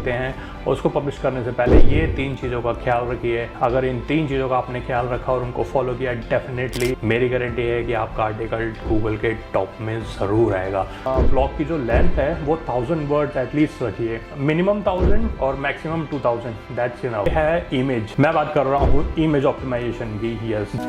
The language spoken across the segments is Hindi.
लिखते हैं उसको पब्लिश करने से पहले ये 3 चीज़ों का ख्याल रखिए। अगर इन 3 चीज़ों का आपने ख्याल रखा और उनको फॉलो किया, डेफिनेटली मेरी गारंटी है कि आपका आर्टिकल गूगल के टॉप में ज़रूर आएगा। ब्लॉग की जो लेंथ है वो 1000 वर्ड्स एटलीस्ट रखिए, मिनिमम 1000 और मैक्सिमम 2000, दैट्स इनफ। है इमेज, मैं बात कर रहा हूँ इमेज ऑप्टिमाइजेशन की। यस,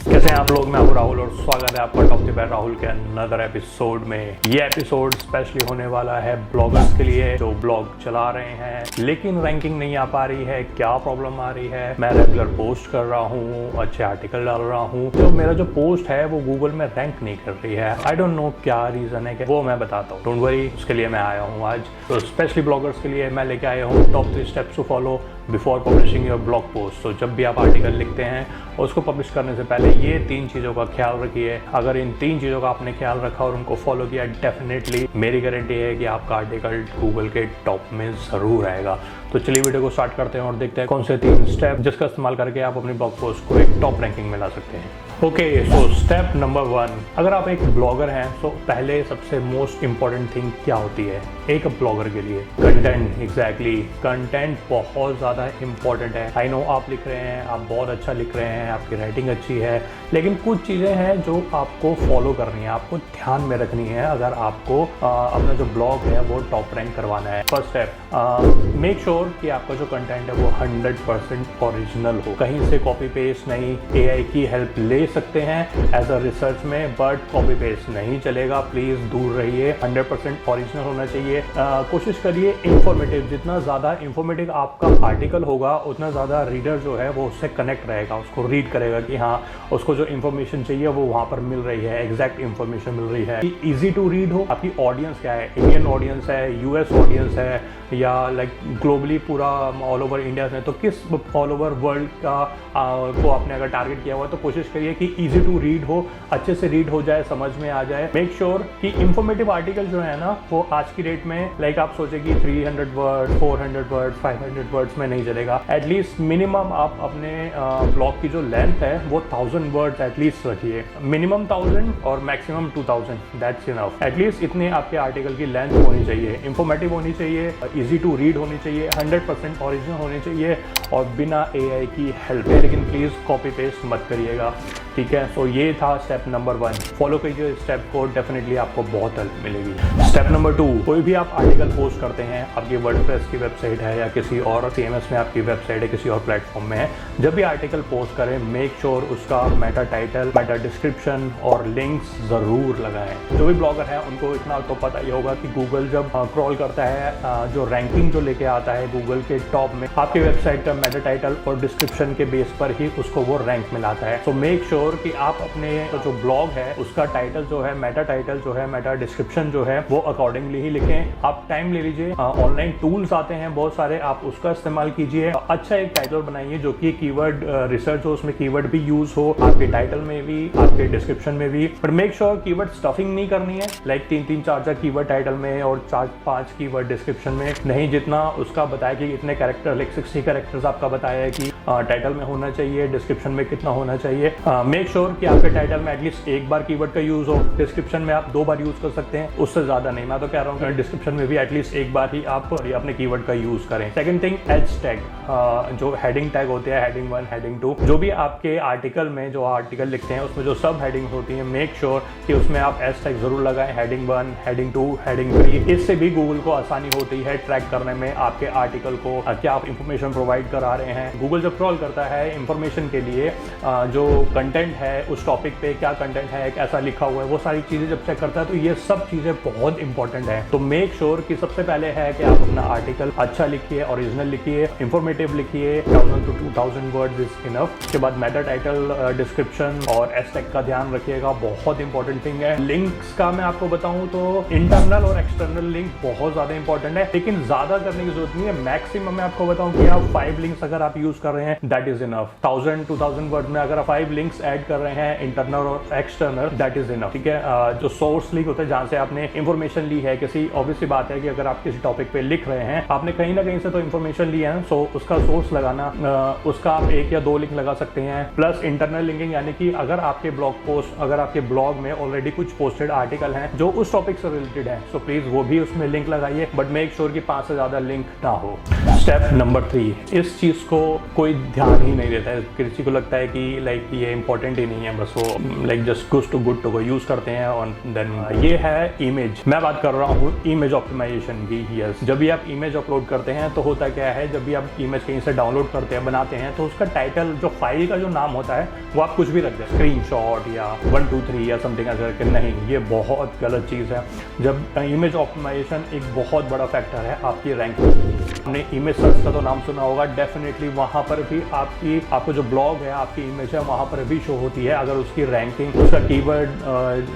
कैसे हैं आप लोग? मैं हूं राहुल और स्वागत है आपका टॉप टिप राहुल के अनदर एपिसोड में। ये एपिसोड स्पेशली होने वाला है ब्लॉगर्स के लिए जो ब्लॉग चला रहे हैं लेकिन रैंकिंग नहीं आ पा रही है। क्या प्रॉब्लम आ रही है? मैं रेगुलर पोस्ट कर रहा हूँ, अच्छे आर्टिकल डाल रहा हूँ, तो मेरा जो पोस्ट है वो गूगल में रैंक नहीं कर रही है। आई डोंट नो क्या रीजन है, वो मैं बताता हूँ। डोंट वरी, उसके लिए मैं आया हूँ आज। तो स्पेशली ब्लॉगर्स के लिए मैं लेके आया हूँ top 3 steps to follow before publishing your blog post. तो जब भी आप आर्टिकल लिखते हैं उसको पब्लिश करने से पहले ये 3 चीज़ों का ख्याल रखिए। अगर इन 3 चीज़ों का आपने ख्याल रखा और उनको फॉलो किया, डेफिनेटली मेरी गारंटी है कि आपका आर्टिकल गूगल के टॉप में ज़रूर आएगा। तो चलिए वीडियो को स्टार्ट करते हैं और देखते हैं कौन से 3 स्टेप जिसका इस्तेमाल करके आप अपनी ब्लॉग पोस्ट को एक टॉप रैंकिंग में ला सकते हैं। ओके, सो स्टेप नंबर 1, अगर आप एक ब्लॉगर हैं तो पहले सबसे मोस्ट इंपॉर्टेंट थिंग क्या होती है एक ब्लॉगर के लिए? कंटेंट। एग्जैक्टली, कंटेंट बहुत ज़्यादा इंपॉर्टेंट है। आई नो आप लिख रहे हैं, आप बहुत अच्छा लिख रहे हैं, आपकी राइटिंग अच्छी है, लेकिन कुछ चीज़ें हैं जो आपको फॉलो करनी है, आपको ध्यान में रखनी है अगर आपको अपना जो ब्लॉग है वो टॉप रैंक करवाना है। फर्स्ट स्टेप, मेक श्योर कि आपका जो कंटेंट है वो 100% ओरिजिनल हो। कहीं से कॉपी पेस्ट नहीं। AI की हेल्प ले सकते हैं एज अ रिसर्च में, बट कॉपी पेस्ट नहीं चलेगा। प्लीज़ दूर रहिए, 100% ओरिजिनल होना चाहिए। कोशिश करिए इंफॉर्मेटिव, जितना ज़्यादा इंफॉर्मेटिव आपका आर्टिकल होगा उतना ज़्यादा रीडर जो है वो उससे कनेक्ट रहेगा, उसको रीड करेगा कि हाँ उसको जो इन्फॉर्मेशन चाहिए वो वहाँ पर मिल रही है, एग्जैक्ट इन्फॉर्मेशन मिल रही है। ईजी टू रीड हो। आपकी ऑडियंस क्या है? इंडियन ऑडियंस है, US ऑडियंस है, या लाइक ग्लोबली पूरा ऑल ओवर इंडिया में? तो किस ऑल ओवर वर्ल्ड का को आपने अगर टारगेट किया हुआ है तो कोशिश करिए कि इजी टू रीड हो, अच्छे से रीड हो जाए, समझ में आ जाए। मेक श्योर कि इंफॉर्मेटिव आर्टिकल जो है ना वो आज की डेट में लाइक आप सोचे कि 300 वर्ड, 400 वर्ड, 500 वर्ड्स में नहीं चलेगा। एटलीस्ट मिनिमम आप अपने ब्लॉग की जो लेंथ है वो 1000 वर्ड्स एटलीस्ट रखिए, मिनिमम 1000 और मैक्सिमम 2000, दैट्स इनफ। एटलीस्ट इतने आपके आर्टिकल की लेंथ होनी चाहिए, इंफॉर्मेटिव होनी चाहिए, इजी टू रीड होनी चाहिए, 100% ओरिजिनल होनी चाहिए और बिना AI की हेल्प है। लेकिन प्लीज़ कॉपी पेस्ट मत करिएगा, ठीक है? सो ये था स्टेप नंबर 1। फॉलो कीजिए इस स्टेप को, डेफिनेटली आपको बहुत हेल्प मिलेगी। स्टेप नंबर 2, कोई भी आप आर्टिकल पोस्ट करते हैं, आपकी वर्डप्रेस की वेबसाइट है या किसी और CMS में आपकी वेबसाइट है, किसी और प्लेटफॉर्म में है, जब भी आर्टिकल पोस्ट करें मेक श्योर उसका मेटा टाइटल, मेटा डिस्क्रिप्शन और लिंक्स ज़रूर लगाएं। जो भी ब्लॉगर है उनको इतना तो पता ही होगा कि गूगल जब क्रॉल करता है, जो रैंकिंग जो लेके आता है गूगल के टॉप में, आपकी वेबसाइट का मेटा टाइटल और डिस्क्रिप्शन के बेस पर ही उसको वो रैंक में लाता है। सो मेक श्योर कि आप अपने जो ब्लॉग है उसका टाइटल जो है, मेटा टाइटल जो है, मेटा डिस्क्रिप्शन जो है वो अकॉर्डिंगली ही लिखें। आप टाइम ले लीजिए, ऑनलाइन टूल्स आते हैं बहुत सारे, आप उसका इस्तेमाल कीजिए। अच्छा एक टाइटल बनाइए जो कि कीवर्ड रिसर्च हो, उसमें कीवर्ड भी यूज हो आपके टाइटल में भी, आपके डिस्क्रिप्शन में भी। But make sure keyword stuffing नहीं करनी है, लाइक 3-3, 4-4 कीवर्ड टाइटल में और 4-5 कीवर्ड डिस्क्रिप्शन में नहीं। जितना उसका बताया कि इतने कैरेक्टर, लाइक 60 कैरेक्टर्स आपका बताया है कि टाइटल में होना चाहिए, डिस्क्रिप्शन में कितना होना चाहिए। मेक श्योर कि आपके टाइटल में एटलीस्ट एक बार कीवर्ड का यूज हो, डिस्क्रिप्शन में आप 2 बार यूज कर सकते हैं, उससे ज्यादा नहीं। मैं तो कह रहा हूँ डिस्क्रिप्शन में भी एटलीस्ट एक बार ही आप अपने कीवर्ड का यूज करें। सेकंड थिंग, एच टैग, जो हेडिंग टैग होते हैं, हेडिंग 1, हेडिंग 2, जो भी आपके आर्टिकल में जो आर्टिकल लिखते हैं उसमें जो सब हेडिंग होती है, मेक श्योर कि उसमें आप एच टैग जरूर लगाएं, हेडिंग 1, हेडिंग 2, हेडिंग 3। इससे भी गूगल को आसानी होती है ट्रैक करने में आपके आर्टिकल को, क्या आप इंफॉर्मेशन प्रोवाइड करा रहे हैं। गूगल जब क्रॉल करता है इंफॉर्मेशन के लिए, जो कंटेंट है उस टॉपिक पे क्या कंटेंट है, कैसा लिखा हुआ है, वो सारी चीजें जब चेक करता है तो ये सब चीजें बहुत इंपॉर्टेंट है। तो मेक श्योर कि सबसे पहले है कि आप अपना आर्टिकल अच्छा लिखिए, ओरिजिनल लिखिए, इंफॉर्मेटिव लिखिए, 1000 to 2000 वर्ड्स इज इनफ। उसके बाद मेटा टाइटल, डिस्क्रिप्शन और एस्टेक का ध्यान रखिएगा, बहुत इंपॉर्टेंट थिंग है। लिंक्स का मैं आपको बताऊं तो इंटरनल और एक्सटर्नल लिंक बहुत ज्यादा इंपॉर्टेंट है, लेकिन ज्यादा करने की जरूरत नहीं है। मैक्सिमम मैं आपको बताऊं कि आप 5 लिंक्स अगर आप यूज कर रहे रहे हैं दैट इज इनफ। 1000-2000 वर्ड में अगर आप 5 लिंक्स ऐड कर रहे हैं इंटरनल और एक्सटर्नल दैट इज इनफ, ठीक है। जो सोर्स लिंक होता है जहां से आपने इंफॉर्मेशन ली है, किसी ऑब्वियसली बात है कि अगर आप किसी टॉपिक पे लिख रहे हैं, आपने कहीं ना कहीं से तो इंफॉर्मेशन ली है, सो उसका सोर्स लगाना, उसका आप 1 या 2 लिंक लगा सकते हैं। प्लस इंटरनल लिंकिंग, यानी कि अगर आपके ब्लॉग पोस्ट, अगर आपके ब्लॉग में ऑलरेडी कुछ पोस्टेड आर्टिकल हैं जो उस टॉपिक से रिलेटेड है, सो प्लीज वो भी उसमें लिंक लगाइए, बट मेक श्योर कि 5 से ज्यादा लिंक ना हो। स्टेप नंबर 3, इस चीज को कोई ध्यान ही नहीं देता है, किसी को लगता है कि लाइक ये इंपॉर्टेंट ही नहीं है, बस वो like just good to go use करते हैं। और देन ये है इमेज। मैं बात कर रहा हूँ इमेज ऑप्टिमाइजेशन की। यस, जब भी आप इमेज अपलोड करते हैं तो होता क्या है, जब भी आप इमेज कहीं से डाउनलोड करते हैं, बनाते हैं, तो उसका टाइटल, जो फाइल का जो नाम होता है, वो आप कुछ भी रख दें, स्क्रीनशॉट या 1 2 3 या समथिंग ऐसा करके। नहीं, ये बहुत गलत चीज़ है। जब इमेज ऑप्टिमाइजेशन एक बहुत बड़ा फैक्टर है आपकी रैंकिंग। हमने इमेज सर्च का तो नाम सुना होगा, डेफिनेटली वहाँ पर भी आपको जो ब्लॉग है, आपकी इमेज है, वहाँ पर भी शो होती है। अगर उसकी रैंकिंग, उसका कीवर्ड,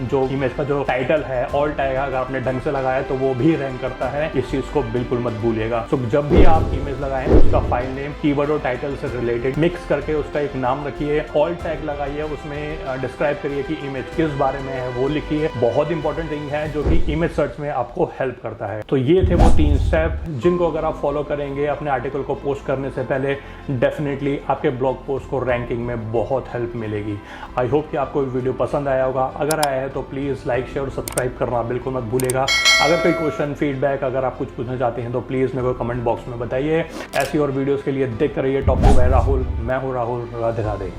जो इमेज का जो टाइटल है, ऑल टैग अगर आपने ढंग से लगाया तो वो भी रैंक करता है। इस चीज़ को बिल्कुल मत भूलिएगा। सो जब भी आप इमेज लगाएं, उसका फाइल नेम, कीवर्ड और टाइटल से रिलेटेड मिक्स करके उसका एक नाम रखिए, ऑल टैग लगाइए, उसमें डिस्क्राइब करिए कि इमेज किस बारे में है, वो लिखिए। बहुत इंपॉर्टेंट थिंग है जो कि इमेज सर्च में आपको हेल्प करता है। तो ये थे वो 3 स्टेप जिनको अगर आप फॉलो करेंगे अपने आर्टिकल को पोस्ट करने से पहले, डेफिनेटली आपके ब्लॉग पोस्ट को रैंकिंग में बहुत हेल्प मिलेगी। आई होप कि आपको वीडियो पसंद आया होगा। अगर आया है तो प्लीज़ लाइक, शेयर और सब्सक्राइब करना बिल्कुल मत भूलिएगा। अगर कोई क्वेश्चन, फीडबैक, अगर आप कुछ पूछना चाहते हैं तो प्लीज़ मेरे को कमेंट बॉक्स में बताइए। ऐसी और वीडियोज़ के लिए देखते रहिए टॉप टू बाय राहुल। मैं हूँ राहुल। राधे राधे।